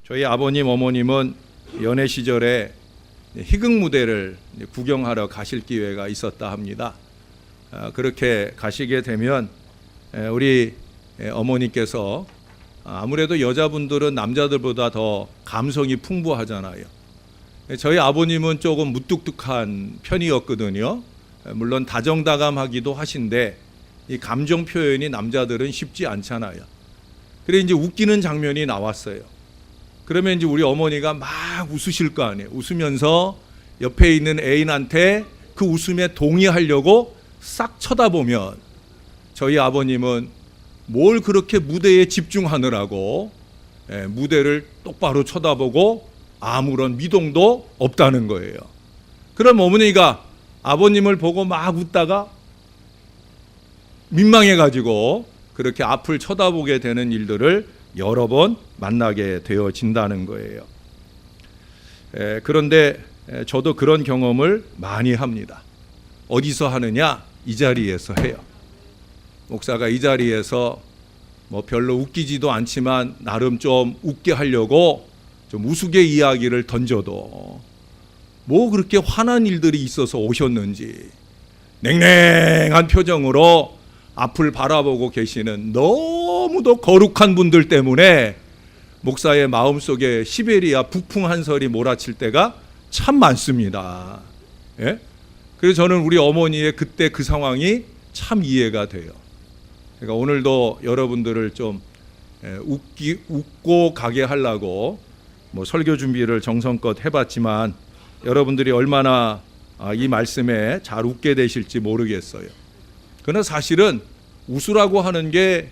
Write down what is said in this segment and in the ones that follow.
저희 아버님 어머님은 연애 시절에 희극 무대를 구경하러 가실 기회가 있었다 합니다. 그렇게 가시게 되면 우리 어머니께서 아무래도 여자분들은 남자들보다 더 감성이 풍부하잖아요. 저희 아버님은 조금 무뚝뚝한 편이었거든요. 물론 다정다감하기도 하신데 이 감정 표현이 남자들은 쉽지 않잖아요. 그래 이제 웃기는 장면이 나왔어요. 그러면 이제 우리 어머니가 막 웃으실 거 아니에요. 웃으면서 옆에 있는 애인한테 그 웃음에 동의하려고 싹 쳐다보면 저희 아버님은 뭘 그렇게 무대에 집중하느라고 무대를 똑바로 쳐다보고 아무런 미동도 없다는 거예요. 그럼 어머니가 아버님을 보고 막 웃다가 민망해가지고 그렇게 앞을 쳐다보게 되는 일들을 여러 번 만나게 되어진다는 거예요. 그런데 저도 그런 경험을 많이 합니다. 어디서 하느냐? 이 자리에서 해요. 목사가 이 자리에서 뭐 별로 웃기지도 않지만 나름 좀 웃게 하려고 좀 우스개 이야기를 던져도 뭐 그렇게 화난 일들이 있어서 오셨는지 냉랭한 표정으로 앞을 바라보고 계시는 너무도 거룩한 분들 때문에 목사의 마음속에 시베리아 북풍 한 설이 몰아칠 때가 참 많습니다. 예? 그래서 저는 우리 어머니의 그때 그 상황이 참 이해가 돼요. 그러니까 오늘도 여러분들을 좀 웃고 가게 하려고 뭐 설교 준비를 정성껏 해봤지만 여러분들이 얼마나 이 말씀에 잘 웃게 되실지 모르겠어요. 그러나 사실은 웃으라고 하는 게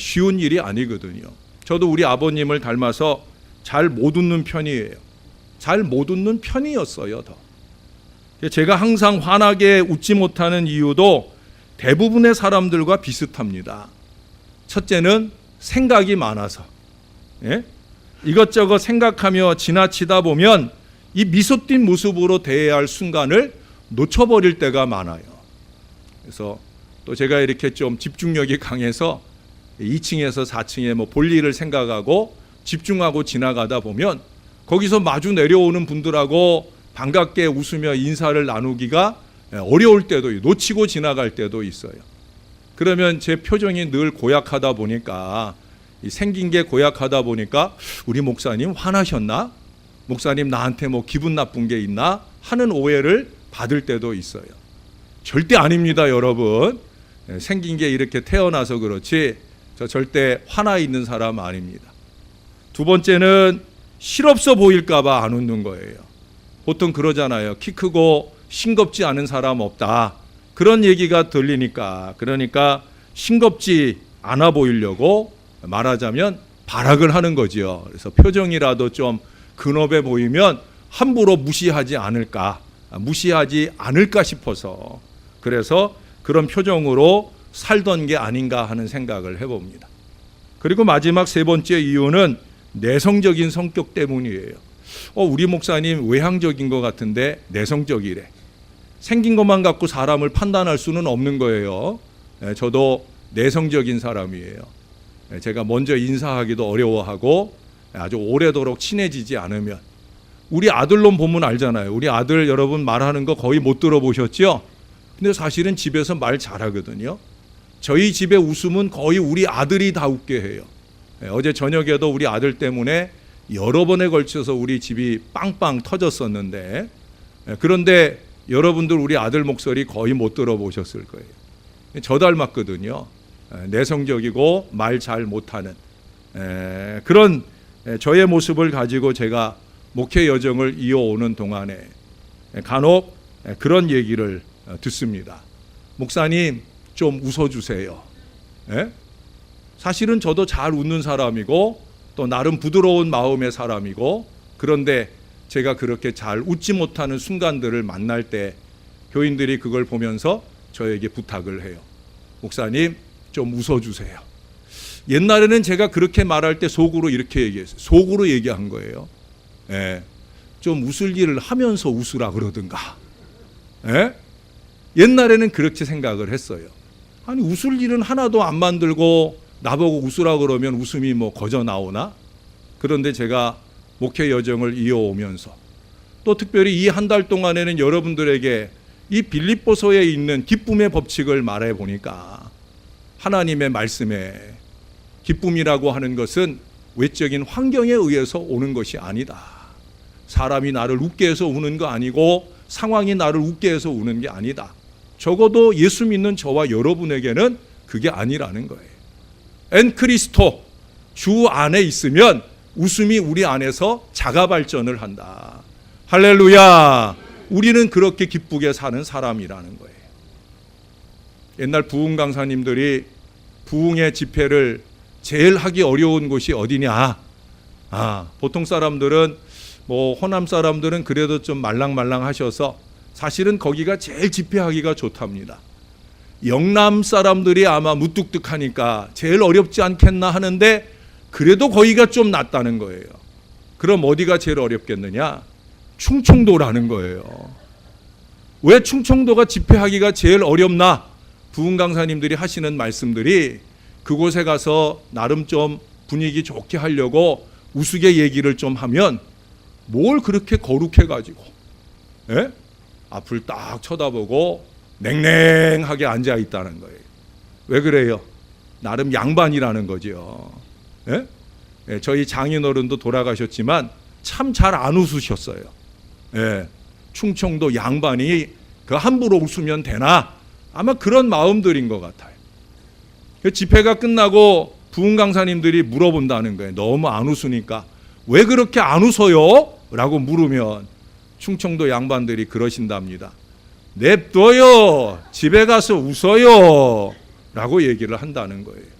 쉬운 일이 아니거든요. 저도 우리 아버님을 닮아서 잘 못 웃는 편이에요. 잘 못 웃는 편이었어요. 더. 제가 항상 환하게 웃지 못하는 이유도 대부분의 사람들과 비슷합니다. 첫째는 생각이 많아서. 예? 이것저것 생각하며 지나치다 보면 이 미소 띈 모습으로 대해야 할 순간을 놓쳐버릴 때가 많아요. 그래서 또 제가 이렇게 좀 집중력이 강해서 2층에서 4층에 뭐 볼 일을 생각하고 집중하고 지나가다 보면 거기서 마주 내려오는 분들하고 반갑게 웃으며 인사를 나누기가 어려울 때도 놓치고 지나갈 때도 있어요. 그러면 제 표정이 늘 고약하다 보니까 생긴 게 고약하다 보니까 우리 목사님 화나셨나? 목사님 나한테 뭐 기분 나쁜 게 있나? 하는 오해를 받을 때도 있어요. 절대 아닙니다, 여러분. 생긴 게 이렇게 태어나서 그렇지 저 절대 화나 있는 사람 아닙니다. 두 번째는 실없어 보일까 봐 안 웃는 거예요. 보통 그러잖아요. 키 크고 싱겁지 않은 사람 없다. 그런 얘기가 들리니까 그러니까 싱겁지 않아 보이려고 말하자면 발악을 하는 거죠. 그래서 표정이라도 좀 근업해 보이면 함부로 무시하지 않을까 싶어서 그래서 그런 표정으로 살던 게 아닌가 하는 생각을 해봅니다. 그리고 마지막 세 번째 이유는 내성적인 성격 때문이에요. 우리 목사님 외향적인 것 같은데 내성적이래. 생긴 것만 갖고 사람을 판단할 수는 없는 거예요. 저도 내성적인 사람이에요. 제가 먼저 인사하기도 어려워하고 아주 오래도록 친해지지 않으면 우리 아들놈 보면 알잖아요. 우리 아들 여러분 말하는 거 거의 못 들어보셨죠? 근데 사실은 집에서 말 잘하거든요. 저희 집의 웃음은 거의 우리 아들이 다 웃게 해요. 어제 저녁에도 우리 아들 때문에 여러 번에 걸쳐서 우리 집이 빵빵 터졌었는데 그런데 여러분들 우리 아들 목소리 거의 못 들어보셨을 거예요. 저 닮았거든요. 내성적이고 말 잘 못하는 그런 저의 모습을 가지고 제가 목회 여정을 이어오는 동안에 간혹 그런 얘기를 듣습니다. 목사님 좀 웃어주세요. 사실은 저도 잘 웃는 사람이고 또 나름 부드러운 마음의 사람이고 그런데 제가 그렇게 잘 웃지 못하는 순간들을 만날 때 교인들이 그걸 보면서 저에게 부탁을 해요. 목사님 좀 웃어주세요. 옛날에는 제가 그렇게 말할 때 속으로 이렇게 얘기했어요. 속으로 얘기한 거예요. 좀 웃을 일을 하면서 웃으라 그러든가. 옛날에는 그렇게 생각을 했어요. 아니 웃을 일은 하나도 안 만들고 나보고 웃으라 그러면 웃음이 뭐 거저 나오나? 그런데 제가 목회 여정을 이어오면서 또 특별히 이 한 달 동안에는 여러분들에게 이 빌립보서에 있는 기쁨의 법칙을 말해 보니까 하나님의 말씀에 기쁨이라고 하는 것은 외적인 환경에 의해서 오는 것이 아니다. 사람이 나를 웃게 해서 우는 거 아니고 상황이 나를 웃게 해서 우는 게 아니다. 적어도 예수 믿는 저와 여러분에게는 그게 아니라는 거예요. 엔 크리스토, 주 안에 있으면 웃음이 우리 안에서 자가 발전을 한다. 할렐루야. 우리는 그렇게 기쁘게 사는 사람이라는 거예요. 옛날 부흥 강사님들이 부흥의 집회를 제일 하기 어려운 곳이 어디냐? 보통 사람들은 호남 사람들은 그래도 좀 말랑말랑 하셔서 사실은 거기가 제일 집회하기가 좋답니다. 영남 사람들이 아마 무뚝뚝하니까 제일 어렵지 않겠나 하는데 그래도 거기가 좀 낫다는 거예요. 그럼 어디가 제일 어렵겠느냐? 충청도라는 거예요. 왜 충청도가 집회하기가 제일 어렵나? 부흥 강사님들이 하시는 말씀들이 그곳에 가서 나름 좀 분위기 좋게 하려고 우스개 얘기를 좀 하면 뭘 그렇게 거룩해가지고 앞을 딱 쳐다보고 냉랭하게 앉아 있다는 거예요. 왜 그래요? 나름 양반이라는 거죠. 저희 장인어른도 돌아가셨지만 참 잘 안 웃으셨어요. 충청도 양반이 그 함부로 웃으면 되나? 아마 그런 마음들인 것 같아요. 집회가 끝나고 부흥 강사님들이 물어본다는 거예요. 너무 안 웃으니까 왜 그렇게 안 웃어요? 라고 물으면 충청도 양반들이 그러신답니다. 냅둬요. 집에 가서 웃어요. 라고 얘기를 한다는 거예요.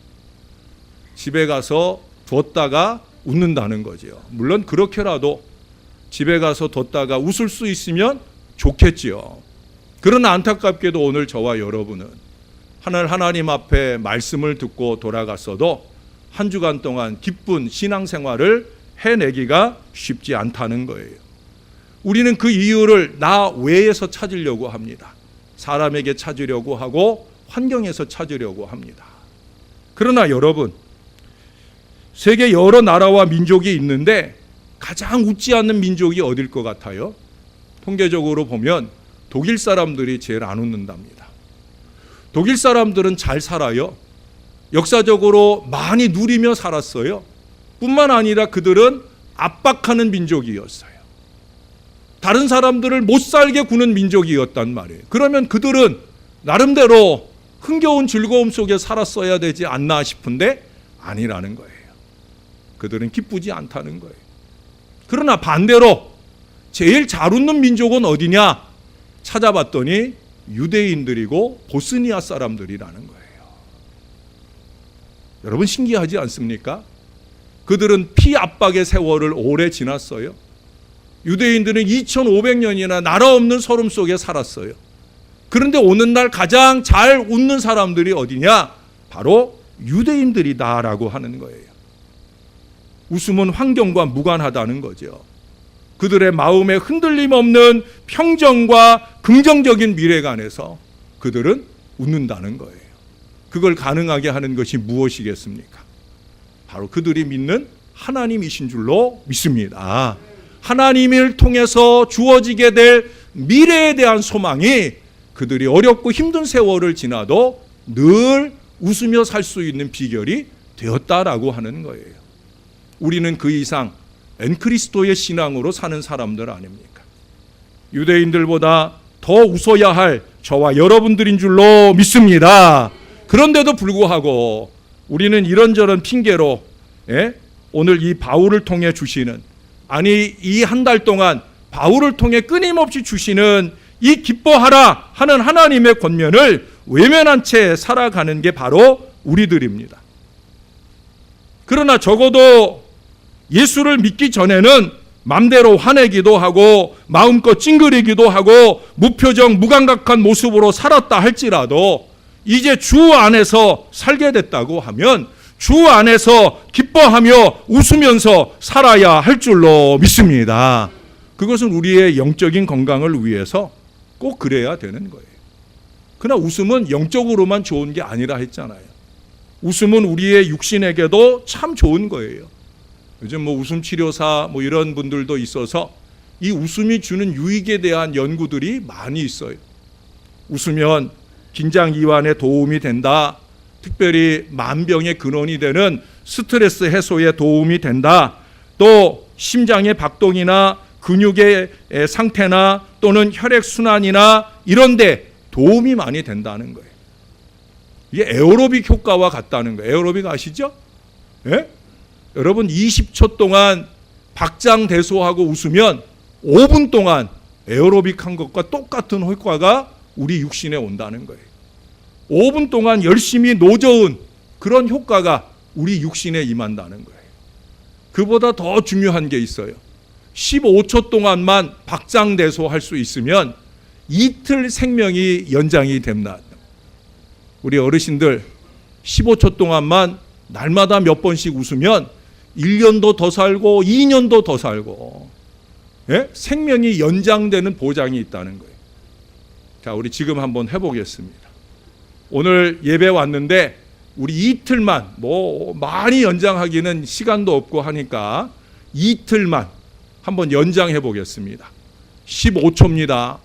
집에 가서 뒀다가 웃는다는 거죠. 물론 그렇게라도 집에 가서 뒀다가 웃을 수 있으면 좋겠지요. 그러나 안타깝게도 오늘 저와 여러분은 하나님 앞에 말씀을 듣고 돌아갔어도 한 주간 동안 기쁜 신앙생활을 해내기가 쉽지 않다는 거예요. 우리는 그 이유를 나 외에서 찾으려고 합니다. 사람에게 찾으려고 하고 환경에서 찾으려고 합니다. 그러나 여러분, 세계 여러 나라와 민족이 있는데 가장 웃지 않는 민족이 어딜 것 같아요? 통계적으로 보면 독일 사람들이 제일 안 웃는답니다. 독일 사람들은 잘 살아요. 역사적으로 많이 누리며 살았어요. 뿐만 아니라 그들은 압박하는 민족이었어요. 다른 사람들을 못 살게 구는 민족이었단 말이에요. 그러면 그들은 나름대로 흥겨운 즐거움 속에 살았어야 되지 않나 싶은데 아니라는 거예요. 그들은 기쁘지 않다는 거예요. 그러나 반대로 제일 잘 웃는 민족은 어디냐? 찾아봤더니 유대인들이고 보스니아 사람들이라는 거예요. 여러분 신기하지 않습니까? 그들은 피압박의 세월을 오래 지났어요. 유대인들은 2500년이나 나라 없는 소름 속에 살았어요. 그런데 오늘날 가장 잘 웃는 사람들이 어디냐? 바로 유대인들이다라고 하는 거예요. 웃음은 환경과 무관하다는 거죠. 그들의 마음에 흔들림 없는 평정과 긍정적인 미래관에서 그들은 웃는다는 거예요. 그걸 가능하게 하는 것이 무엇이겠습니까? 바로 그들이 믿는 하나님이신 줄로 믿습니다. 하나님을 통해서 주어지게 될 미래에 대한 소망이 그들이 어렵고 힘든 세월을 지나도 늘 웃으며 살 수 있는 비결이 되었다라고 하는 거예요. 우리는 그 이상 엔크리스토의 신앙으로 사는 사람들 아닙니까? 유대인들보다 더 웃어야 할 저와 여러분들인 줄로 믿습니다. 그런데도 불구하고 우리는 이런저런 핑계로 오늘 이 바울을 통해 주시는, 아니 이 한 달 동안 바울을 통해 끊임없이 주시는 이 기뻐하라 하는 하나님의 권면을 외면한 채 살아가는 게 바로 우리들입니다. 그러나 적어도 예수를 믿기 전에는 맘대로 화내기도 하고 마음껏 찡그리기도 하고 무표정 무감각한 모습으로 살았다 할지라도 이제 주 안에서 살게 됐다고 하면 주 안에서 기뻐하며 웃으면서 살아야 할 줄로 믿습니다. 그것은 우리의 영적인 건강을 위해서 꼭 그래야 되는 거예요. 그러나 웃음은 영적으로만 좋은 게 아니라 했잖아요. 웃음은 우리의 육신에게도 참 좋은 거예요. 요즘 뭐 웃음 치료사 뭐 이런 분들도 있어서 이 웃음이 주는 유익에 대한 연구들이 많이 있어요. 웃으면 긴장 이완에 도움이 된다. 특별히 만병의 근원이 되는 스트레스 해소에 도움이 된다. 또 심장의 박동이나 근육의 상태나 또는 혈액순환이나 이런 데 도움이 많이 된다는 거예요. 이게 에어로빅 효과와 같다는 거예요. 에어로빅 아시죠? 예? 여러분 20초 동안 박장대소하고 웃으면 5분 동안 에어로빅 한 것과 똑같은 효과가 우리 육신에 온다는 거예요. 5분 동안 열심히 노저은 그런 효과가 우리 육신에 임한다는 거예요. 그보다 더 중요한 게 있어요. 15초 동안만 박장대소할 수 있으면 이틀 생명이 연장이 됩니다. 우리 어르신들 15초 동안만 날마다 몇 번씩 웃으면 1년도 더 살고 2년도 더 살고, 예? 생명이 연장되는 보장이 있다는 거예요. 자, 우리 지금 한번 해보겠습니다. 오늘 예배 왔는데 우리 이틀만, 뭐 많이 연장하기는 시간도 없고 하니까 이틀만 한번 연장해 보겠습니다. 15초입니다.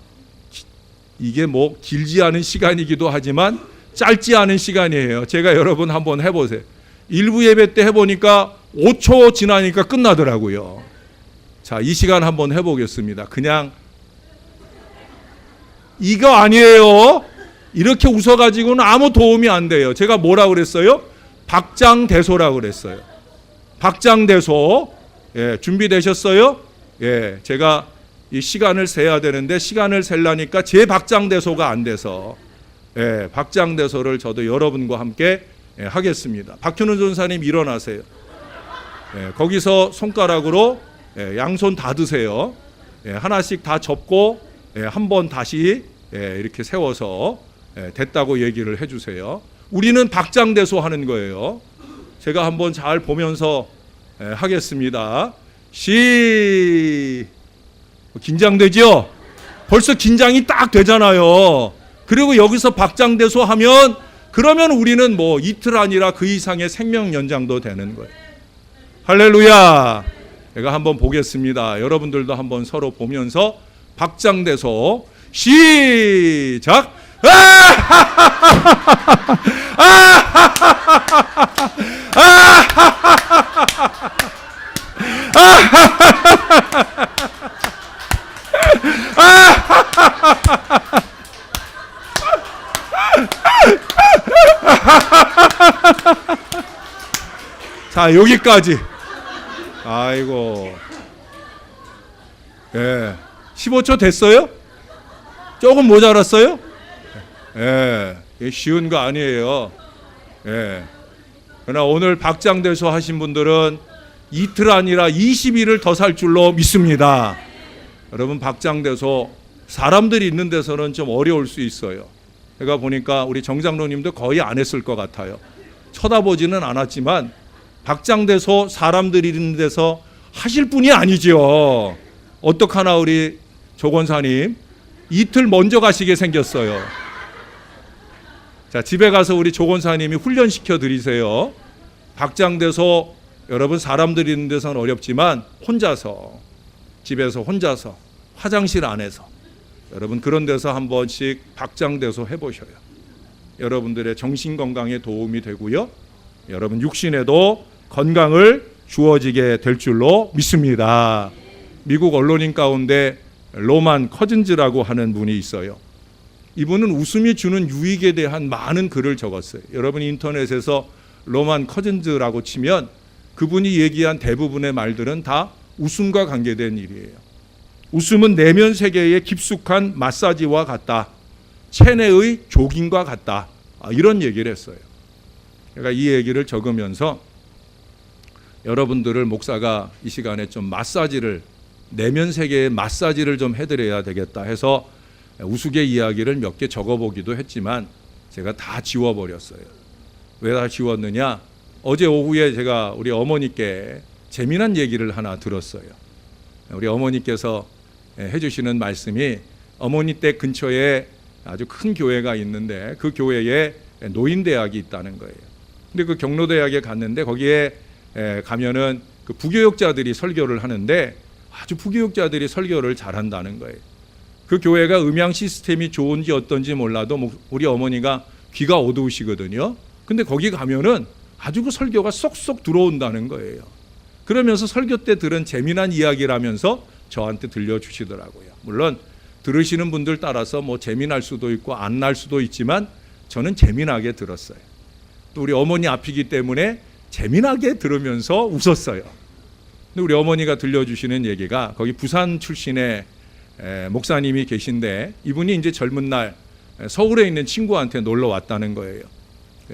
이게 뭐 길지 않은 시간이기도 하지만 짧지 않은 시간이에요. 제가 여러분 한번 해보세요. 일부 예배 때 해보니까 5초 지나니까 끝나더라고요. 자, 이 시간 한번 해보겠습니다. 그냥 이거 아니에요. 이렇게 웃어가지고는 아무 도움이 안 돼요. 제가 뭐라고 그랬어요? 박장대소라고 그랬어요. 박장대소. 예, 준비되셨어요? 예, 제가 이 시간을 세야 되는데 시간을 셀라니까 제 박장대소가 안 돼서, 예, 박장대소를 저도 여러분과 함께 하겠습니다. 박현우 전사님 일어나세요. 예, 거기서 손가락으로 양손 다 드세요. 예, 하나씩 다 접고 한번 다시 이렇게 세워서 됐다고 얘기를 해주세요. 우리는 박장대소 하는 거예요. 제가 한번 잘 보면서 하겠습니다. 긴장되죠? 벌써 긴장이 딱 되잖아요. 그리고 여기서 박장대소 하면 그러면 우리는 뭐 이틀 아니라 그 이상의 생명 연장도 되는 거예요. 할렐루야. 제가 한번 보겠습니다. 여러분들도 한번 서로 보면서 박장대소 시작. 자, 여기까지. 아이고. 예. 15초 됐어요? 조금 모자랐어요? 예. 쉬운 거 아니에요. 예. 그러나 오늘 박장대소 하신 분들은 이틀 아니라 20일을 더 살 줄로 믿습니다. 여러분, 박장대소 사람들이 있는 데서는 좀 어려울 수 있어요. 제가 보니까 우리 정장로님도 거의 안 했을 것 같아요. 쳐다보지는 않았지만 박장대소 사람들이 있는 데서 하실 분이 아니죠. 어떡하나 우리 조 권사님 이틀 먼저 가시게 생겼어요. 자, 집에 가서 우리 조 권사님이 훈련시켜 드리세요. 박장대소 여러분 사람들이 있는 데서는 어렵지만 혼자서, 집에서 혼자서, 화장실 안에서 여러분 그런 데서 한 번씩 박장대소 해보셔요. 여러분들의 정신건강에 도움이 되고요, 여러분 육신에도 건강을 주어지게 될 줄로 믿습니다. 미국 언론인 가운데 로만 커즌즈라고 하는 분이 있어요. 이분은 웃음이 주는 유익에 대한 많은 글을 적었어요. 여러분 인터넷에서 로만 커즌즈라고 치면 그분이 얘기한 대부분의 말들은 다 웃음과 관계된 일이에요. 웃음은 내면 세계의 깊숙한 마사지와 같다. 체내의 조깅과 같다. 이런 얘기를 했어요. 제가 이 얘기를 적으면서 여러분들을 목사가 이 시간에 좀 마사지를, 내면 세계의 마사지를 좀 해드려야 되겠다 해서 우스개 이야기를 몇 개 적어보기도 했지만 제가 다 지워버렸어요. 왜 다 지웠느냐? 어제 오후에 제가 우리 어머니께 재미난 얘기를 하나 들었어요. 우리 어머니께서 해주시는 말씀이, 어머니 댁 근처에 아주 큰 교회가 있는데 그 교회에 노인대학이 있다는 거예요. 근데 그 경로대학에 갔는데 거기에 가면은 그 부교육자들이 설교를 하는데 아주 부교육자들이 설교를 잘한다는 거예요. 그 교회가 음향 시스템이 좋은지 어떤지 몰라도 우리 어머니가 귀가 어두우시거든요. 근데 거기 가면은 아주 그 설교가 쏙쏙 들어온다는 거예요. 그러면서 설교 때 들은 재미난 이야기라면서 저한테 들려주시더라고요. 물론 들으시는 분들 따라서 뭐 재미날 수도 있고 안 날 수도 있지만 저는 재미나게 들었어요. 또 우리 어머니 앞이기 때문에 재미나게 들으면서 웃었어요. 근데 우리 어머니가 들려주시는 얘기가 거기 부산 출신의 목사님이 계신데 이분이 이제 젊은 날 서울에 있는 친구한테 놀러 왔다는 거예요.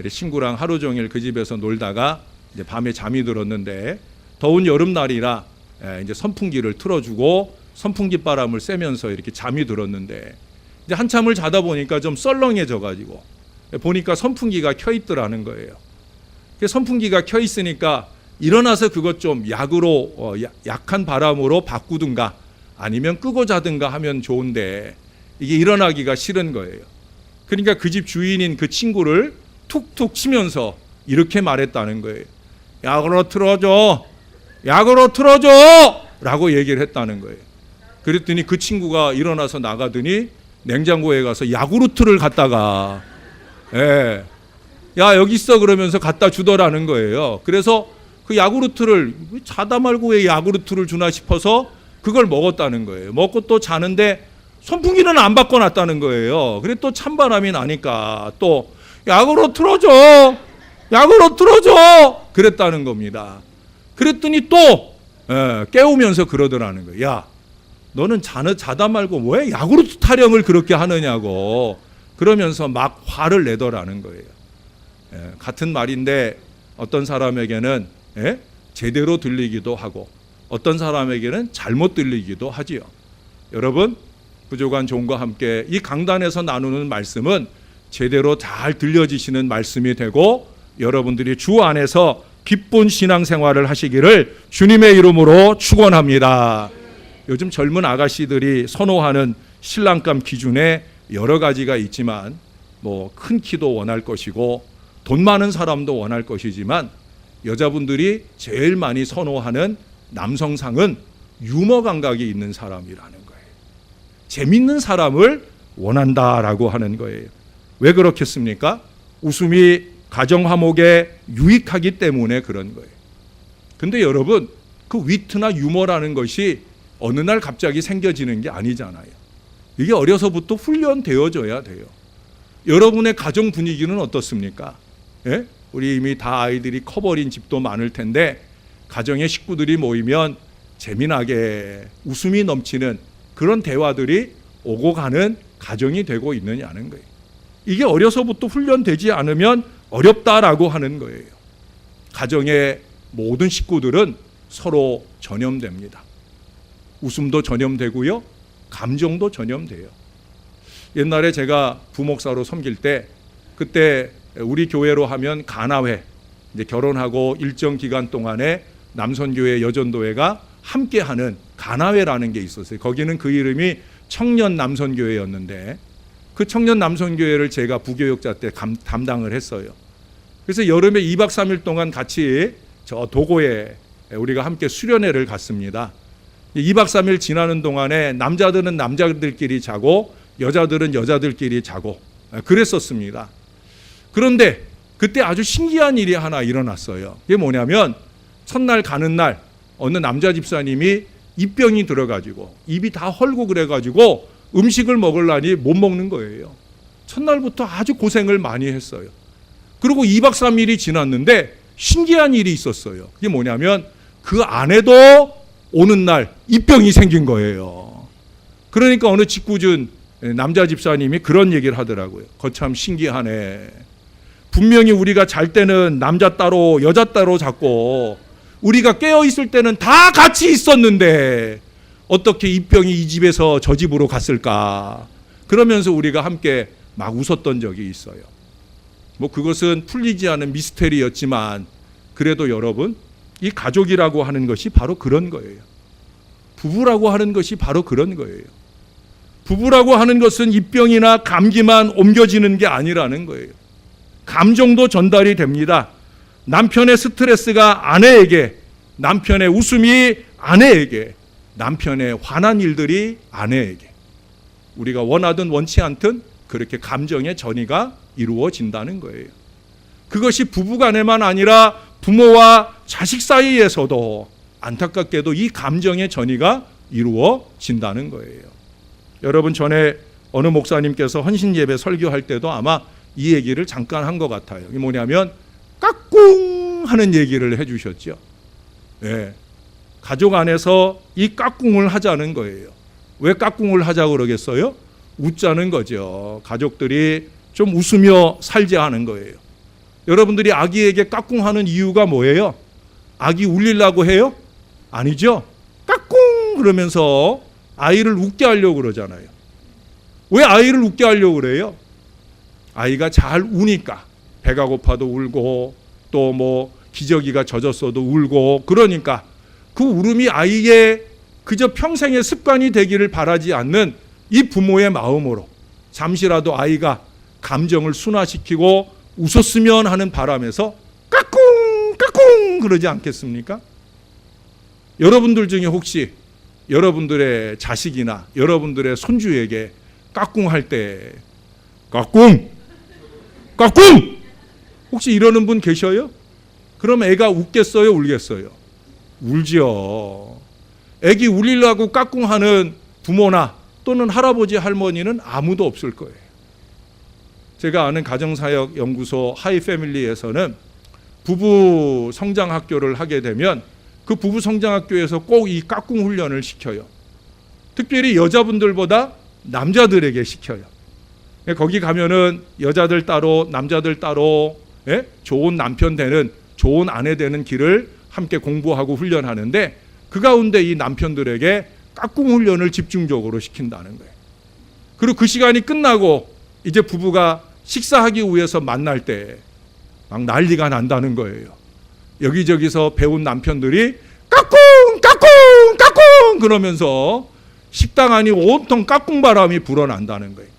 친구랑 하루 종일 그 집에서 놀다가 이제 밤에 잠이 들었는데 더운 여름날이라 이제 선풍기를 틀어주고 선풍기 바람을 쐬면서 이렇게 잠이 들었는데 이제 한참을 자다 보니까 좀 썰렁해져가지고 보니까 선풍기가 켜 있더라는 거예요. 선풍기가 켜 있으니까 일어나서 그것 좀 약으로 약한 바람으로 바꾸든가 아니면 끄고 자든가 하면 좋은데 이게 일어나기가 싫은 거예요. 그러니까 그 집 주인인 그 친구를 툭툭 치면서 이렇게 말했다는 거예요. 약으로 틀어줘, 약으로 틀어줘 라고 얘기를 했다는 거예요. 그랬더니 그 친구가 일어나서 나가더니 냉장고에 가서 야구르트를 갖다가 야 여기 있어 그러면서 갖다 주더라는 거예요. 그래서 그 야구르트를 자다 말고 왜 야구르트를 주나 싶어서 그걸 먹었다는 거예요. 먹고 또 자는데 선풍기는 안 바꿔놨다는 거예요. 그래 또 찬바람이 나니까 또 약으로 틀어줘, 약으로 틀어줘 그랬다는 겁니다. 그랬더니 또 깨우면서 그러더라는 거예요. 야 너는 자다 말고 왜 야구르트 타령을 그렇게 하느냐고 그러면서 막 화를 내더라는 거예요. 같은 말인데 어떤 사람에게는 제대로 들리기도 하고 어떤 사람에게는 잘못 들리기도 하지요. 여러분 부족한 종과 함께 이 강단에서 나누는 말씀은 제대로 잘 들려지시는 말씀이 되고 여러분들이 주 안에서 기쁜 신앙생활을 하시기를 주님의 이름으로 축원합니다. 요즘 젊은 아가씨들이 선호하는 신랑감 기준에 여러 가지가 있지만 뭐 큰 키도 원할 것이고 돈 많은 사람도 원할 것이지만 여자분들이 제일 많이 선호하는 남성상은 유머 감각이 있는 사람이라는 거예요. 재밌는 사람을 원한다라고 하는 거예요. 왜 그렇겠습니까? 웃음이 가정 화목에 유익하기 때문에 그런 거예요. 근데 여러분 그 위트나 유머라는 것이 어느 날 갑자기 생겨지는 게 아니잖아요. 이게 어려서부터 훈련되어져야 돼요. 여러분의 가정 분위기는 어떻습니까? 예? 우리 이미 다 아이들이 커버린 집도 많을 텐데 가정의 식구들이 모이면 재미나게 웃음이 넘치는 그런 대화들이 오고 가는 가정이 되고 있느냐는 거예요. 이게 어려서부터 훈련되지 않으면 어렵다라고 하는 거예요. 가정의 모든 식구들은 서로 전염됩니다. 웃음도 전염되고요. 감정도 전염돼요. 옛날에 제가 부목사로 섬길 때 그때 우리 교회로 하면 가나회 이제 결혼하고 일정 기간 동안에 남선교회 여전도회가 함께하는 가나회라는 게 있었어요. 거기는 그 이름이 청년 남선교회였는데 그 청년 남선교회를 제가 부교육자 때 담당을 했어요. 그래서 여름에 2박 3일 동안 같이 저 도고에 우리가 함께 수련회를 갔습니다. 2박 3일 지나는 동안에 남자들은 남자들끼리 자고 여자들은 여자들끼리 자고 그랬었습니다. 그런데 그때 아주 신기한 일이 하나 일어났어요. 그게 뭐냐면 첫날 가는 날 어느 남자 집사님이 입병이 들어가지고 입이 다 헐고 그래가지고 음식을 먹으려니 못 먹는 거예요. 첫날부터 아주 고생을 많이 했어요. 그리고 2박 3일이 지났는데 신기한 일이 있었어요. 그게 뭐냐면 그 안에도 오는 날 입병이 생긴 거예요. 그러니까 어느 직구준 남자 집사님이 그런 얘기를 하더라고요. 거참 신기하네. 분명히 우리가 잘 때는 남자 따로 여자 따로 잤고 우리가 깨어 있을 때는 다 같이 있었는데 어떻게 입병이 이 집에서 저 집으로 갔을까? 그러면서 우리가 함께 막 웃었던 적이 있어요. 뭐 그것은 풀리지 않은 미스테리였지만 그래도 여러분 이 가족이라고 하는 것이 바로 그런 거예요. 부부라고 하는 것이 바로 그런 거예요. 부부라고 하는 것은 입병이나 감기만 옮겨지는 게 아니라는 거예요. 감정도 전달이 됩니다. 남편의 스트레스가 아내에게 남편의 웃음이 아내에게, 남편의 화난 일들이 아내에게, 우리가 원하든 원치 않든 그렇게 감정의 전이가 이루어진다는 거예요. 그것이 부부간에만 아니라 부모와 자식 사이에서도 안타깝게도 이 감정의 전이가 이루어진다는 거예요. 여러분, 전에 어느 목사님께서 헌신 예배 설교할 때도 아마 이 얘기를 잠깐 한 것 같아요. 이게 뭐냐면 까꿍 하는 얘기를 해주셨죠. 네. 가족 안에서 이 까꿍을 하자는 거예요. 왜 까꿍을 하자고 그러겠어요? 웃자는 거죠. 가족들이 좀 웃으며 살자 하는 거예요. 여러분들이 아기에게 까꿍하는 이유가 뭐예요? 아기 울리려고 해요? 아니죠. 까꿍 그러면서 아이를 웃게 하려고 그러잖아요. 왜 아이를 웃게 하려고 그래요? 아이가 잘 우니까. 배가 고파도 울고 또 뭐 기저귀가 젖었어도 울고, 그러니까 그 울음이 아이의 그저 평생의 습관이 되기를 바라지 않는 이 부모의 마음으로 잠시라도 아이가 감정을 순화시키고 웃었으면 하는 바람에서 까꿍 까꿍 그러지 않겠습니까? 여러분들 중에 혹시 여러분들의 자식이나 여러분들의 손주에게 까꿍할 때 까꿍 까꿍 혹시 이러는 분 계셔요? 그럼 애가 웃겠어요, 울겠어요? 울지요. 애기 울리려고 까꿍하는 부모나 또는 할아버지 할머니는 아무도 없을 거예요. 제가 아는 가정사역 연구소 하이패밀리에서는 부부 성장학교를 하게 되면 그 부부 성장학교에서 꼭 이 까꿍 훈련을 시켜요. 특별히 여자분들보다 남자들에게 시켜요. 거기 가면은 여자들 따로 남자들 따로 좋은 남편 되는, 좋은 아내 되는 길을 함께 공부하고 훈련하는데, 그 가운데 이 남편들에게 까꿍 훈련을 집중적으로 시킨다는 거예요. 그리고 그 시간이 끝나고 이제 부부가 식사하기 위해서 만날 때 막 난리가 난다는 거예요. 여기저기서 배운 남편들이 까꿍 까꿍 까꿍 그러면서 식당 안이 온통 까꿍 바람이 불어난다는 거예요.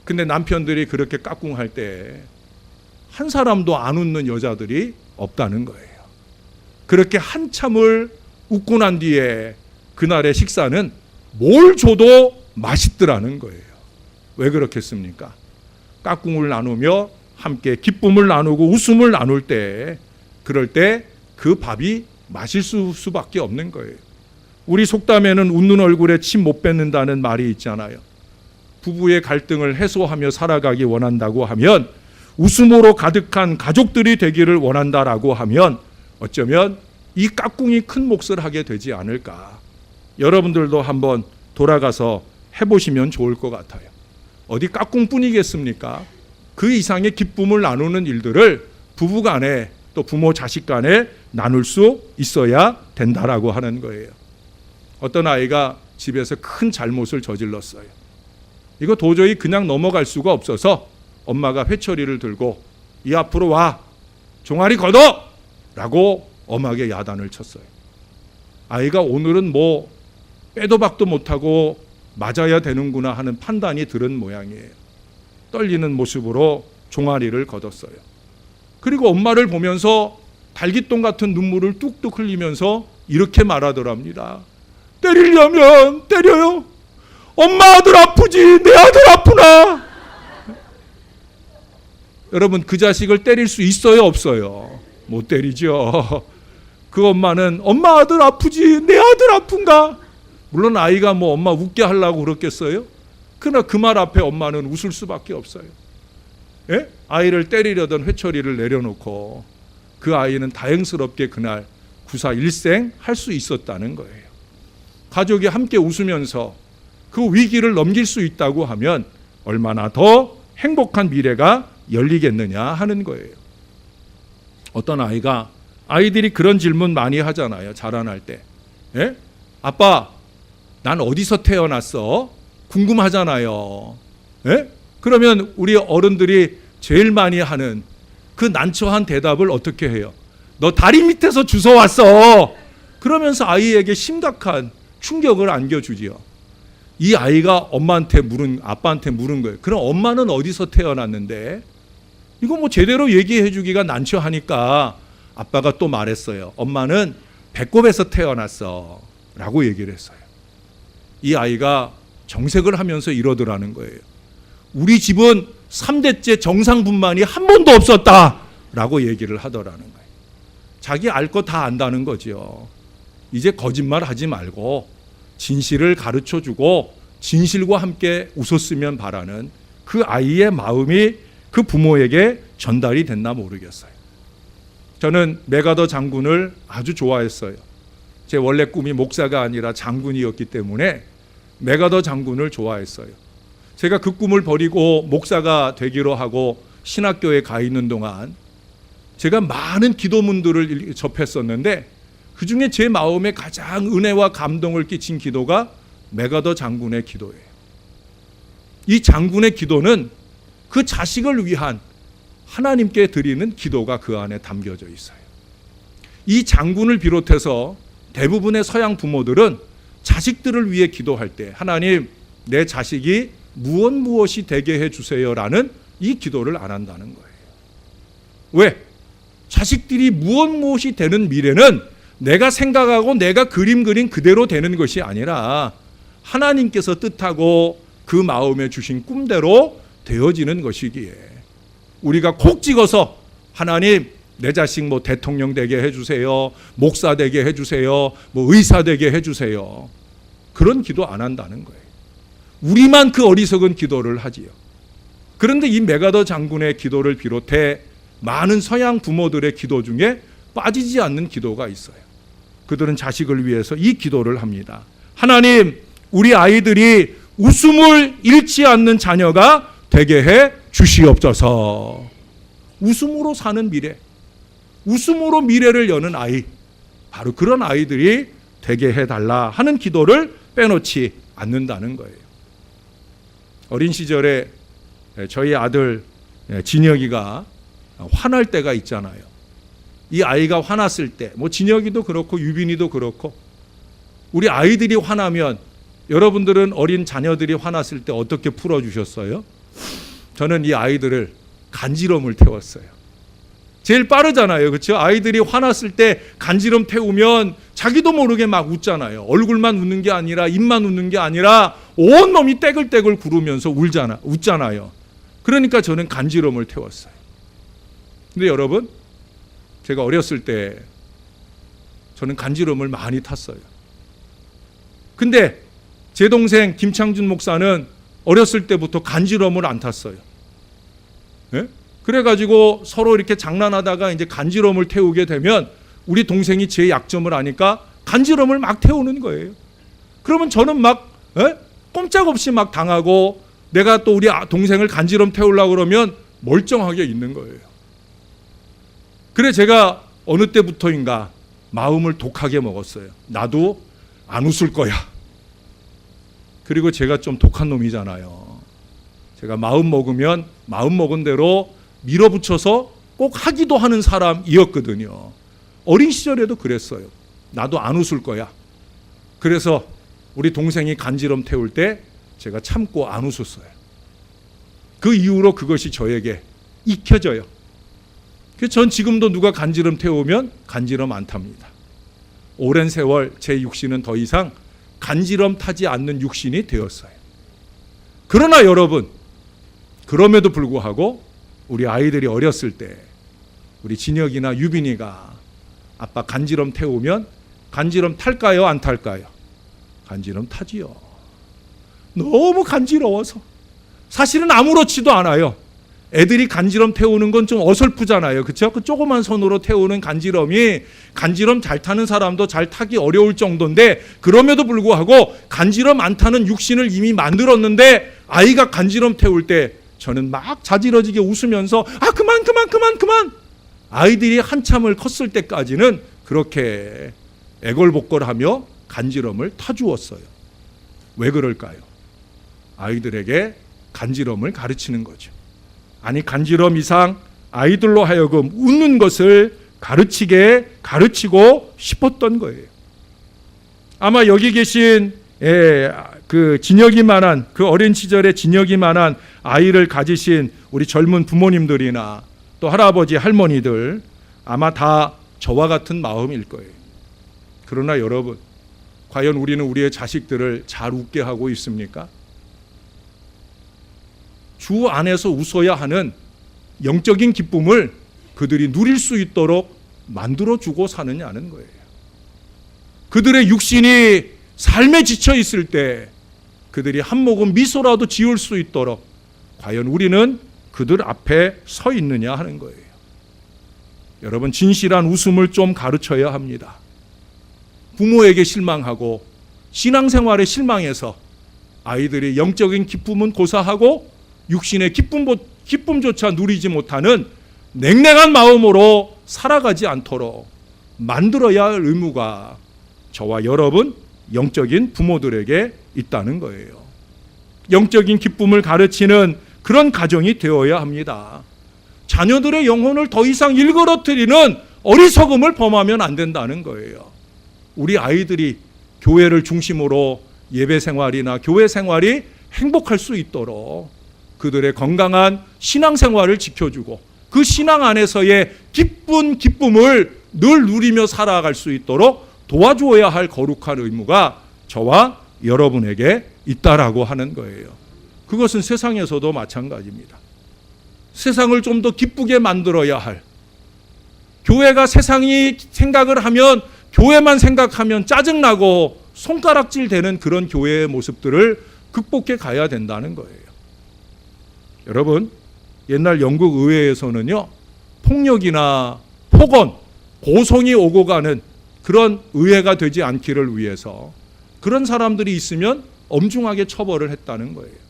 근데 남편들이 그렇게 까꿍할 때 한 사람도 안 웃는 여자들이 없다는 거예요. 그렇게 한참을 웃고 난 뒤에 그날의 식사는 뭘 줘도 맛있더라는 거예요. 왜 그렇겠습니까? 까꿍을 나누며 함께 기쁨을 나누고 웃음을 나눌 때, 그럴 때 그 밥이 맛있을 수밖에 없는 거예요. 우리 속담에는 웃는 얼굴에 침 못 뱉는다는 말이 있잖아요. 부부의 갈등을 해소하며 살아가기 원한다고 하면, 웃음으로 가득한 가족들이 되기를 원한다라고 하면 어쩌면 이 까꿍이 큰 몫을 하게 되지 않을까. 여러분들도 한번 돌아가서 해보시면 좋을 것 같아요. 어디 까꿍뿐이겠습니까? 그 이상의 기쁨을 나누는 일들을 부부 간에 또 부모 자식 간에 나눌 수 있어야 된다라고 하는 거예요. 어떤 아이가 집에서 큰 잘못을 저질렀어요. 이거 도저히 그냥 넘어갈 수가 없어서 엄마가 회초리를 들고 이 앞으로 와, 종아리 걷어! 라고 엄하게 야단을 쳤어요. 아이가 오늘은 뭐 빼도 박도 못하고 맞아야 되는구나 하는 판단이 들은 모양이에요. 떨리는 모습으로 종아리를 걷었어요. 그리고 엄마를 보면서 달깃동 같은 눈물을 뚝뚝 흘리면서 이렇게 말하더랍니다. 때리려면 때려요. 엄마 아들 아프지 내 아들 아프나. 여러분, 그 자식을 때릴 수 있어요, 없어요? 못 때리죠. 그 엄마는 엄마 아들 아프지 내 아들 아픈가? 물론 아이가 뭐 엄마 웃게 하려고 그랬겠어요? 그러나 그 말 앞에 엄마는 웃을 수밖에 없어요. 예? 아이를 때리려던 회초리를 내려놓고 그 아이는 다행스럽게 그날 구사 일생 할 수 있었다는 거예요. 가족이 함께 웃으면서 그 위기를 넘길 수 있다고 하면 얼마나 더 행복한 미래가 열리겠느냐 하는 거예요. 어떤 아이들이 그런 질문 많이 하잖아요. 자라날 때. 예? 아빠, 난 어디서 태어났어? 궁금하잖아요. 예? 그러면 우리 어른들이 제일 많이 하는 그 난처한 대답을 어떻게 해요? 너 다리 밑에서 주워왔어. 그러면서 아이에게 심각한 충격을 안겨주지요. 이 아이가 엄마한테 아빠한테 물은 거예요. 그럼 엄마는 어디서 태어났는데? 이거 뭐 제대로 얘기해 주기가 난처하니까 아빠가 또 말했어요. 엄마는 배꼽에서 태어났어 라고 얘기를 했어요. 이 아이가 정색을 하면서 이러더라는 거예요. 우리 집은 3대째 정상분만이 한 번도 없었다 라고 얘기를 하더라는 거예요. 자기 알 거 다 안다는 거죠. 이제 거짓말 하지 말고 진실을 가르쳐주고 진실과 함께 웃었으면 바라는 그 아이의 마음이 그 부모에게 전달이 됐나 모르겠어요. 저는 메가더 장군을 아주 좋아했어요. 제 원래 꿈이 목사가 아니라 장군이었기 때문에 메가더 장군을 좋아했어요. 제가 그 꿈을 버리고 목사가 되기로 하고 신학교에 가 있는 동안 제가 많은 기도문들을 접했었는데 그중에 제 마음에 가장 은혜와 감동을 끼친 기도가 메가더 장군의 기도예요. 이 장군의 기도는 그 자식을 위한 하나님께 드리는 기도가 그 안에 담겨져 있어요. 이 장군을 비롯해서 대부분의 서양 부모들은 자식들을 위해 기도할 때 하나님 내 자식이 무엇이 되게 해주세요라는 이 기도를 안 한다는 거예요. 왜? 자식들이 무엇이 되는 미래는 내가 생각하고 내가 그린 그대로 되는 것이 아니라 하나님께서 뜻하고 그 마음에 주신 꿈대로 되어지는 것이기에 우리가 콕 찍어서 하나님 내 자식 대통령 되게 해주세요, 목사 되게 해주세요, 의사 되게 해주세요, 그런 기도 안 한다는 거예요. 우리만 그 어리석은 기도를 하지요. 그런데 이 메가더 장군의 기도를 비롯해 많은 서양 부모들의 기도 중에 빠지지 않는 기도가 있어요. 그들은 자식을 위해서 이 기도를 합니다. 하나님, 우리 아이들이 웃음을 잃지 않는 자녀가 되게 해 주시옵소서. 웃음으로 사는 미래, 웃음으로 미래를 여는 아이, 바로 그런 아이들이 되게 해달라 하는 기도를 빼놓지 않는다는 거예요. 어린 시절에 저희 아들 진혁이가 화날 때가 있잖아요. 이 아이가 화났을 때 진혁이도 그렇고 유빈이도 그렇고 우리 아이들이 화나면 여러분들은 어린 자녀들이 화났을 때 어떻게 풀어주셨어요? 저는 이 아이들을 간지럼을 태웠어요. 제일 빠르잖아요. 그렇죠? 아이들이 화났을 때 간지럼 태우면 자기도 모르게 막 웃잖아요. 얼굴만 웃는 게 아니라 입만 웃는 게 아니라 온몸이 떼글떼글 구르면서 웃잖아요. 그러니까 저는 간지럼을 태웠어요. 근데 여러분, 제가 어렸을 때 저는 간지럼을 많이 탔어요. 근데 제 동생 김창준 목사는 어렸을 때부터 간지럼을 안 탔어요. 네? 그래가지고 서로 이렇게 장난하다가 이제 간지럼을 태우게 되면 우리 동생이 제 약점을 아니까 간지럼을 막 태우는 거예요. 그러면 저는 막 꼼짝없이 막 당하고 내가 또 우리 동생을 간지럼 태우려고 그러면 멀쩡하게 있는 거예요. 그래 제가 어느 때부터인가 마음을 독하게 먹었어요. 나도 안 웃을 거야. 그리고 제가 좀 독한 놈이잖아요. 제가 마음 먹으면 마음 먹은 대로 밀어붙여서 꼭 하기도 하는 사람이었거든요. 어린 시절에도 그랬어요. 나도 안 웃을 거야. 그래서 우리 동생이 간지럼 태울 때 제가 참고 안 웃었어요. 그 이후로 그것이 저에게 익혀져요. 그래서 전 지금도 누가 간지럼 태우면 간지럼 안 탑니다. 오랜 세월 제 육신은 더 이상 간지럼 타지 않는 육신이 되었어요. 그러나 여러분, 그럼에도 불구하고 우리 아이들이 어렸을 때 우리 진혁이나 유빈이가 아빠 간지럼 태우면 간지럼 탈까요? 안 탈까요? 간지럼 타지요. 너무 간지러워서 사실은 아무렇지도 않아요. 애들이 간지럼 태우는 건 좀 어설프잖아요. 그렇죠? 그 조그만 손으로 태우는 간지럼이 간지럼 잘 타는 사람도 잘 타기 어려울 정도인데 그럼에도 불구하고 간지럼 안 타는 육신을 이미 만들었는데 아이가 간지럼 태울 때 저는 막 자지러지게 웃으면서 그만 아이들이 한참을 컸을 때까지는 그렇게 애걸복걸하며 간지럼을 타주었어요. 왜 그럴까요? 아이들에게 간지럼을 가르치는 거죠. 아니 간지럼 이상 아이들로 하여금 웃는 것을 가르치고 싶었던 거예요. 아마 여기 계신 그 진혁이만한 그 어린 시절에 진혁이만한 아이를 가지신 우리 젊은 부모님들이나 또 할아버지 할머니들 아마 다 저와 같은 마음일 거예요. 그러나 여러분, 과연 우리는 우리의 자식들을 잘 웃게 하고 있습니까? 주 안에서 웃어야 하는 영적인 기쁨을 그들이 누릴 수 있도록 만들어주고 사느냐는 거예요. 그들의 육신이 삶에 지쳐 있을 때 그들이 한 모금 미소라도 지을 수 있도록 과연 우리는 그들 앞에 서 있느냐 하는 거예요. 여러분, 진실한 웃음을 좀 가르쳐야 합니다. 부모에게 실망하고 신앙생활에 실망해서 아이들이 영적인 기쁨은 고사하고 육신의 기쁨조차 누리지 못하는 냉랭한 마음으로 살아가지 않도록 만들어야 할 의무가 저와 여러분 영적인 부모들에게 있다는 거예요. 영적인 기쁨을 가르치는 그런 가정이 되어야 합니다. 자녀들의 영혼을 더 이상 일그러뜨리는 어리석음을 범하면 안 된다는 거예요. 우리 아이들이 교회를 중심으로 예배 생활이나 교회 생활이 행복할 수 있도록 그들의 건강한 신앙 생활을 지켜주고 그 신앙 안에서의 기쁜 기쁨을 늘 누리며 살아갈 수 있도록 도와주어야 할 거룩한 의무가 저와 여러분에게 있다라고 하는 거예요. 그것은 세상에서도 마찬가지입니다. 세상을 좀 더 기쁘게 만들어야 할, 교회가 세상이 생각을 하면 교회만 생각하면 짜증나고 손가락질 되는 그런 교회의 모습들을 극복해 가야 된다는 거예요. 여러분, 옛날 영국 의회에서는요, 폭력이나 폭언, 고성이 오고 가는 그런 의회가 되지 않기를 위해서 그런 사람들이 있으면 엄중하게 처벌을 했다는 거예요.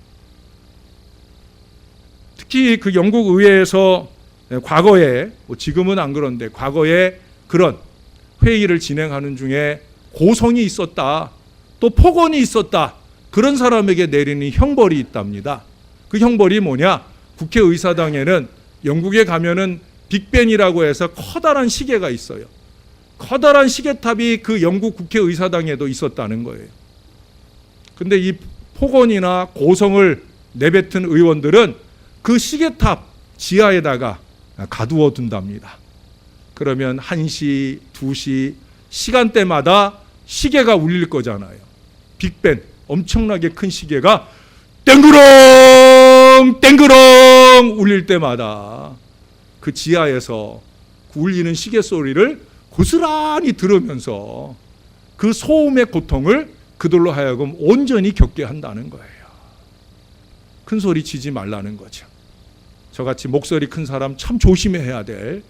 특히 그 영국 의회에서 과거에, 지금은 안 그런데 과거에 그런 회의를 진행하는 중에 고성이 있었다, 또 폭언이 있었다, 그런 사람에게 내리는 형벌이 있답니다. 그 형벌이 뭐냐? 국회의사당에는 영국에 가면은 빅벤이라고 해서 커다란 시계가 있어요. 커다란 시계탑이 그 영국 국회의사당에도 있었다는 거예요. 근데 이 폭언이나 고성을 내뱉은 의원들은 그 시계탑 지하에다가 가두어 둔답니다. 그러면 1시, 2시 시간대마다 시계가 울릴 거잖아요. 빅벤, 엄청나게 큰 시계가 땡그렁 땡그렁 울릴 때마다 그 지하에서 울리는 시계 소리를 고스란히 들으면서 그 소음의 고통을 그들로 하여금 온전히 겪게 한다는 거예요. 큰 소리 치지 말라는 거죠. 저같이 목소리 큰 사람 참 조심해야 될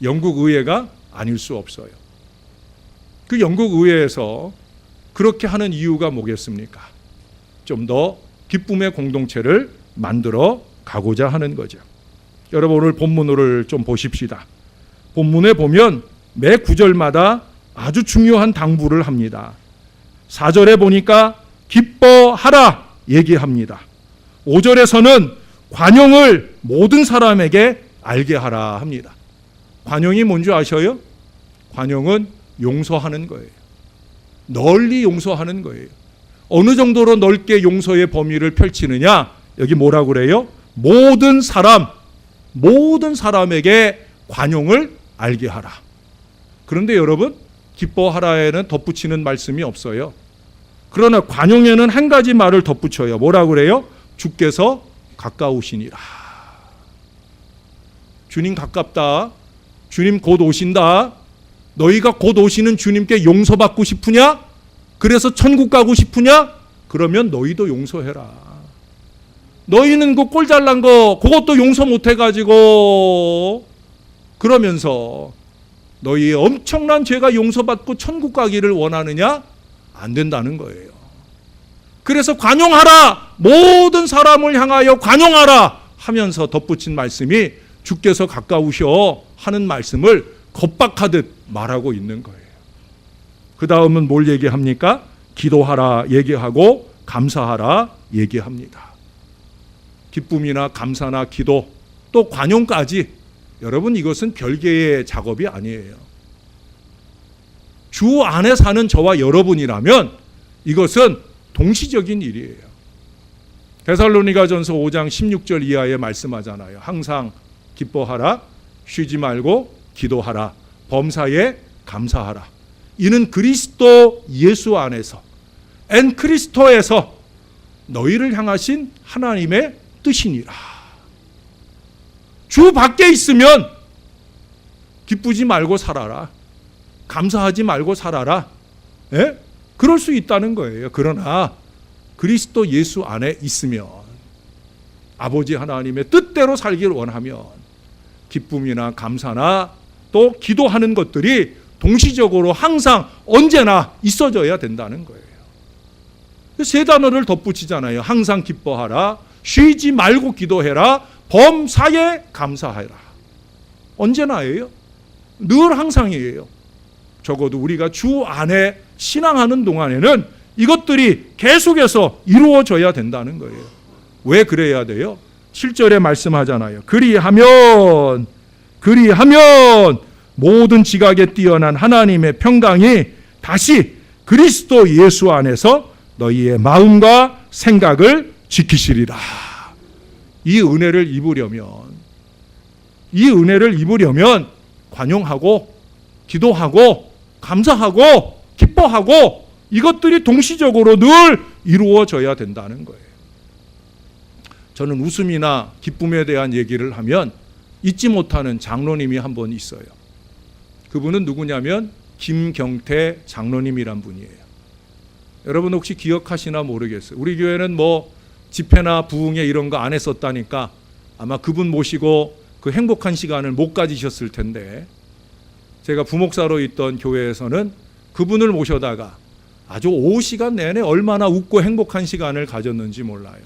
영국 의회가 아닐 수 없어요. 그 영국 의회에서 그렇게 하는 이유가 뭐겠습니까? 좀 더 기쁨의 공동체를 만들어 가고자 하는 거죠. 여러분, 오늘 본문을 좀 보십시다. 본문에 보면 매 구절마다 아주 중요한 당부를 합니다. 4절에 보니까 기뻐하라 얘기합니다. 5절에서는 관용을 모든 사람에게 알게 하라 합니다. 관용이 뭔지 아셔요? 관용은 용서하는 거예요. 널리 용서하는 거예요. 어느 정도로 넓게 용서의 범위를 펼치느냐? 여기 뭐라고 그래요? 모든 사람에게 관용을 알게 하라. 그런데 여러분, 기뻐하라에는 덧붙이는 말씀이 없어요. 그러나 관용에는 한 가지 말을 덧붙여요. 뭐라고 그래요? 주께서 가까우시니라. 주님 가깝다. 주님 곧 오신다. 너희가 곧 오시는 주님께 용서받고 싶으냐? 그래서 천국 가고 싶으냐? 그러면 너희도 용서해라. 너희는 그 꼴 잘난 거 그것도 용서 못해가지고 그러면서 너희의 엄청난 죄가 용서받고 천국 가기를 원하느냐? 안 된다는 거예요. 그래서 관용하라, 모든 사람을 향하여 관용하라 하면서 덧붙인 말씀이 주께서 가까우셔 하는 말씀을 겁박하듯 말하고 있는 거예요. 그 다음은 뭘 얘기합니까? 기도하라 얘기하고 감사하라 얘기합니다. 기쁨이나 감사나 기도, 또 관용까지, 여러분, 이것은 별개의 작업이 아니에요. 주 안에 사는 저와 여러분이라면 이것은 동시적인 일이에요. 데살로니가전서 5장 16절 이하에 말씀하잖아요. 항상 기뻐하라, 쉬지 말고 기도하라, 범사에 감사하라. 이는 그리스도 예수 안에서 엔 크리스토에서 너희를 향하신 하나님의 뜻이니라. 주 밖에 있으면 기쁘지 말고 살아라. 감사하지 말고 살아라. 예? 그럴 수 있다는 거예요. 그러나 그리스도 예수 안에 있으면, 아버지 하나님의 뜻대로 살기를 원하면 기쁨이나 감사나 또 기도하는 것들이 동시적으로 항상 언제나 있어져야 된다는 거예요. 세 단어를 덧붙이잖아요. 항상 기뻐하라, 쉬지 말고 기도해라, 범사에 감사하라. 언제나예요? 늘 항상이에요. 적어도 우리가 주 안에 신앙하는 동안에는 이것들이 계속해서 이루어져야 된다는 거예요. 왜 그래야 돼요? 7절에 말씀하잖아요. 그리하면 모든 지각에 뛰어난 하나님의 평강이 다시 그리스도 예수 안에서 너희의 마음과 생각을 지키시리라. 이 은혜를 입으려면 관용하고 기도하고 감사하고 기뻐하고 이것들이 동시적으로 늘 이루어져야 된다는 거예요. 저는 웃음이나 기쁨에 대한 얘기를 하면 잊지 못하는 장로님이 한 분 있어요. 그분은 누구냐면 김경태 장로님이란 분이에요. 여러분 혹시 기억하시나 모르겠어요. 우리 교회는 뭐 집회나 부흥회 이런 거 안 했었다니까 아마 그분 모시고 그 행복한 시간을 못 가지셨을 텐데, 제가 부목사로 있던 교회에서는 그분을 모셔다가 아주 오후 시간 내내 얼마나 웃고 행복한 시간을 가졌는지 몰라요.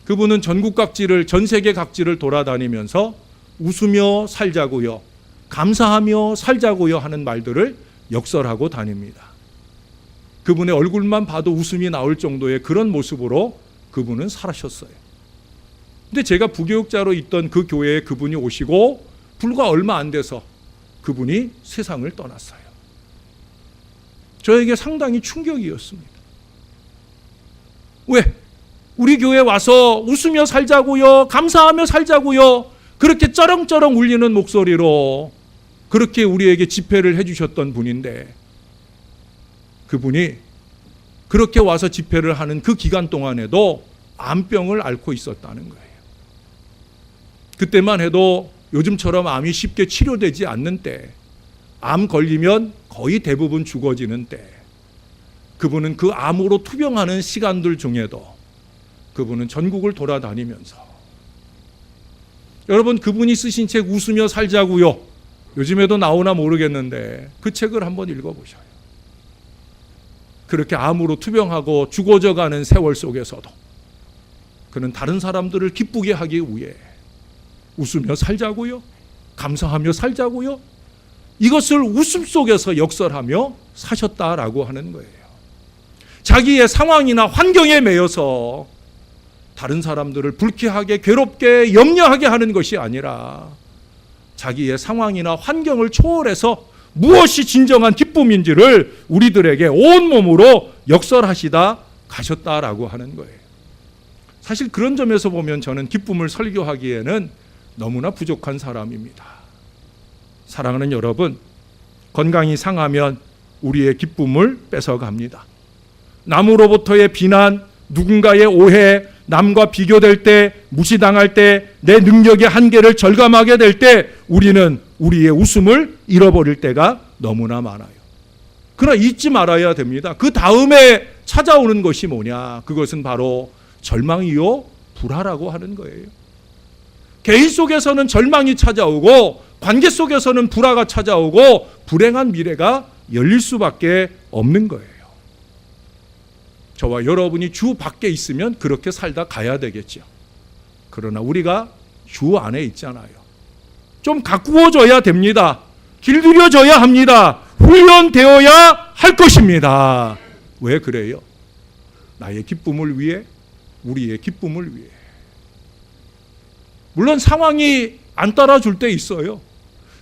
그분은 전국 각지를, 전 세계 각지를 돌아다니면서 웃으며 살자고요, 감사하며 살자고요 하는 말들을 역설하고 다닙니다. 그분의 얼굴만 봐도 웃음이 나올 정도의 그런 모습으로 그분은 살아셨어요. 근데 제가 부교육자로 있던 그 교회에 그분이 오시고 불과 얼마 안 돼서 그분이 세상을 떠났어요. 저에게 상당히 충격이었습니다. 왜? 우리 교회에 와서 웃으며 살자고요, 감사하며 살자고요, 그렇게 쩌렁쩌렁 울리는 목소리로 그렇게 우리에게 집회를 해주셨던 분인데, 그분이 그렇게 와서 집회를 하는 그 기간 동안에도 암병을 앓고 있었다는 거예요. 그때만 해도 요즘처럼 암이 쉽게 치료되지 않는 때, 암 걸리면 거의 대부분 죽어지는 때, 그분은 그 암으로 투병하는 시간들 중에도 그분은 전국을 돌아다니면서, 여러분 그분이 쓰신 책 웃으며 살자고요, 요즘에도 나오나 모르겠는데 그 책을 한번 읽어보셔요. 그렇게 암으로 투병하고 죽어져가는 세월 속에서도 그는 다른 사람들을 기쁘게 하기 위해 웃으며 살자고요, 감사하며 살자고요, 이것을 웃음 속에서 역설하며 사셨다라고 하는 거예요. 자기의 상황이나 환경에 매여서 다른 사람들을 불쾌하게, 괴롭게, 염려하게 하는 것이 아니라 자기의 상황이나 환경을 초월해서 무엇이 진정한 기쁨인지를 우리들에게 온몸으로 역설하시다 가셨다라고 하는 거예요. 사실 그런 점에서 보면 저는 기쁨을 설교하기에는 너무나 부족한 사람입니다. 사랑하는 여러분, 건강이 상하면 우리의 기쁨을 뺏어갑니다. 남으로부터의 비난, 누군가의 오해, 남과 비교될 때, 무시당할 때, 내 능력의 한계를 절감하게 될 때 우리는 우리의 웃음을 잃어버릴 때가 너무나 많아요. 그러나 잊지 말아야 됩니다. 그 다음에 찾아오는 것이 뭐냐? 그것은 바로 절망이요, 불화라고 하는 거예요. 개인 속에서는 절망이 찾아오고 관계 속에서는 불화가 찾아오고 불행한 미래가 열릴 수밖에 없는 거예요. 저와 여러분이 주 밖에 있으면 그렇게 살다 가야 되겠죠. 그러나 우리가 주 안에 있잖아요. 좀 가꾸어져야 됩니다. 길들여져야 합니다. 훈련되어야 할 것입니다. 왜 그래요? 나의 기쁨을 위해, 우리의 기쁨을 위해. 물론 상황이 안 따라줄 때 있어요.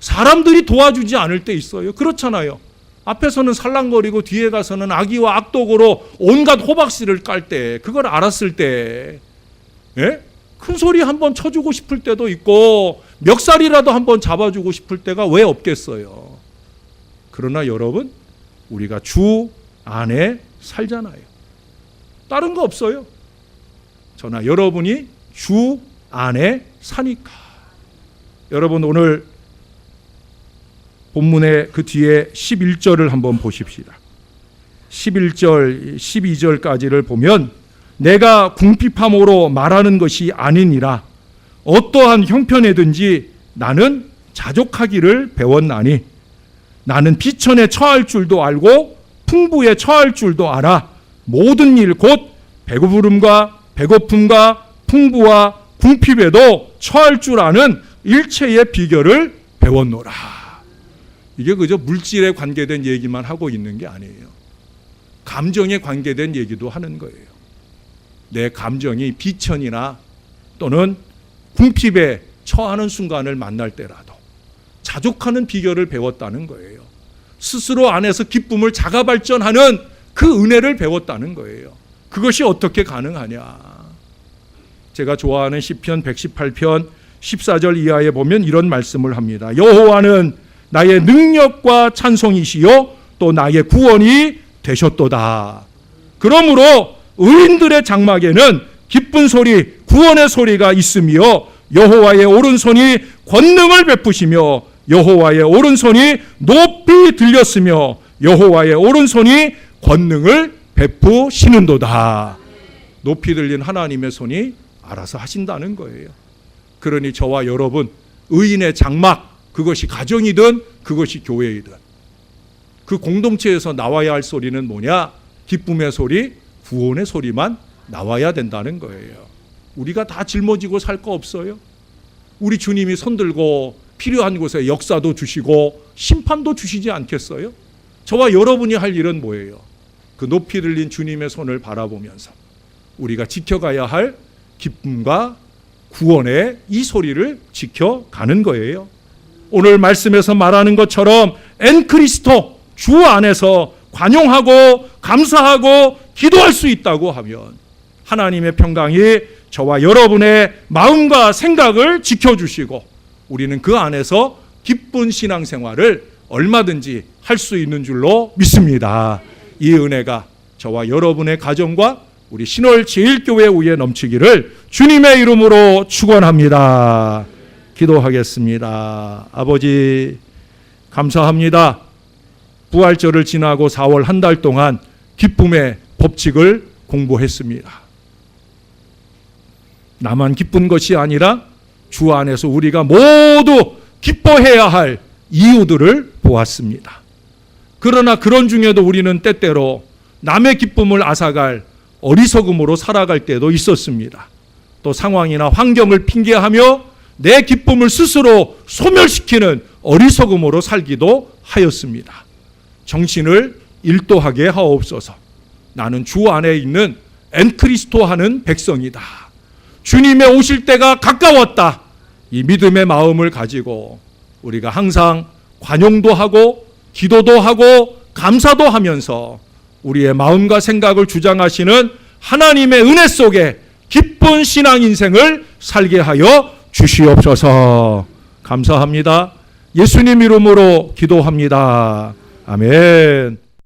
사람들이 도와주지 않을 때 있어요. 그렇잖아요. 앞에서는 살랑거리고 뒤에 가서는 악의와 악독으로 온갖 호박씨를 깔 때, 그걸 알았을 때, 예? 큰 소리 한번 쳐주고 싶을 때도 있고 멱살이라도 한번 잡아주고 싶을 때가 왜 없겠어요. 그러나 여러분, 우리가 주 안에 살잖아요. 다른 거 없어요. 저나 여러분이 주 안에 사니까. 여러분, 오늘 본문의 그 뒤에 11절을 한번 보십시다. 11절, 12절까지를 보면 내가 궁핍함으로 말하는 것이 아니니라. 어떠한 형편에든지 나는 자족하기를 배웠나니 나는 비천에 처할 줄도 알고 풍부에 처할 줄도 알아. 모든 일 곧 배고픔과 배고픔과 풍부와 궁핍에도 처할 줄 아는 일체의 비결을 배웠노라. 이게 그저 물질에 관계된 얘기만 하고 있는 게 아니에요. 감정에 관계된 얘기도 하는 거예요. 내 감정이 비천이나 또는 궁핍에 처하는 순간을 만날 때라도 자족하는 비결을 배웠다는 거예요. 스스로 안에서 기쁨을 자가 발전하는 그 은혜를 배웠다는 거예요. 그것이 어떻게 가능하냐? 제가 좋아하는 시편 118편 14절 이하에 보면 이런 말씀을 합니다. 여호와는 나의 능력과 찬송이시요 또 나의 구원이 되셨도다. 그러므로 의인들의 장막에는 기쁜 소리, 구원의 소리가 있으며 여호와의 오른손이 권능을 베푸시며 여호와의 오른손이 높이 들렸으며 여호와의 오른손이 권능을 베푸시는도다. 높이 들린 하나님의 손이 알아서 하신다는 거예요. 그러니 저와 여러분, 의인의 장막, 그것이 가정이든 그것이 교회이든 그 공동체에서 나와야 할 소리는 뭐냐? 기쁨의 소리, 구원의 소리만 나와야 된다는 거예요. 우리가 다 짊어지고 살 거 없어요. 우리 주님이 손들고 필요한 곳에 역사도 주시고 심판도 주시지 않겠어요? 저와 여러분이 할 일은 뭐예요? 그 높이 들린 주님의 손을 바라보면서 우리가 지켜가야 할 기쁨과 구원의 이 소리를 지켜가는 거예요. 오늘 말씀에서 말하는 것처럼 엔크리스토, 주 안에서 관용하고 감사하고 기도할 수 있다고 하면 하나님의 평강이 저와 여러분의 마음과 생각을 지켜주시고 우리는 그 안에서 기쁜 신앙생활을 얼마든지 할 수 있는 줄로 믿습니다. 이 은혜가 저와 여러분의 가정과 우리 신월 제1교회 위에 넘치기를 주님의 이름으로 축원합니다. 기도하겠습니다. 아버지, 감사합니다. 부활절을 지나고 4월 한 달 동안 기쁨의 법칙을 공부했습니다. 나만 기쁜 것이 아니라 주 안에서 우리가 모두 기뻐해야 할 이유들을 보았습니다. 그러나 그런 중에도 우리는 때때로 남의 기쁨을 앗아갈 어리석음으로 살아갈 때도 있었습니다. 또 상황이나 환경을 핑계하며 내 기쁨을 스스로 소멸시키는 어리석음으로 살기도 하였습니다. 정신을 일도하게 하옵소서. 나는 주 안에 있는 엔크리스토 하는 백성이다. 주님의 오실 때가 가까웠다. 이 믿음의 마음을 가지고 우리가 항상 관용도 하고 기도도 하고 감사도 하면서 우리의 마음과 생각을 주장하시는 하나님의 은혜 속에 기쁜 신앙 인생을 살게 하여 주시옵소서. 감사합니다. 예수님 이름으로 기도합니다. 아멘.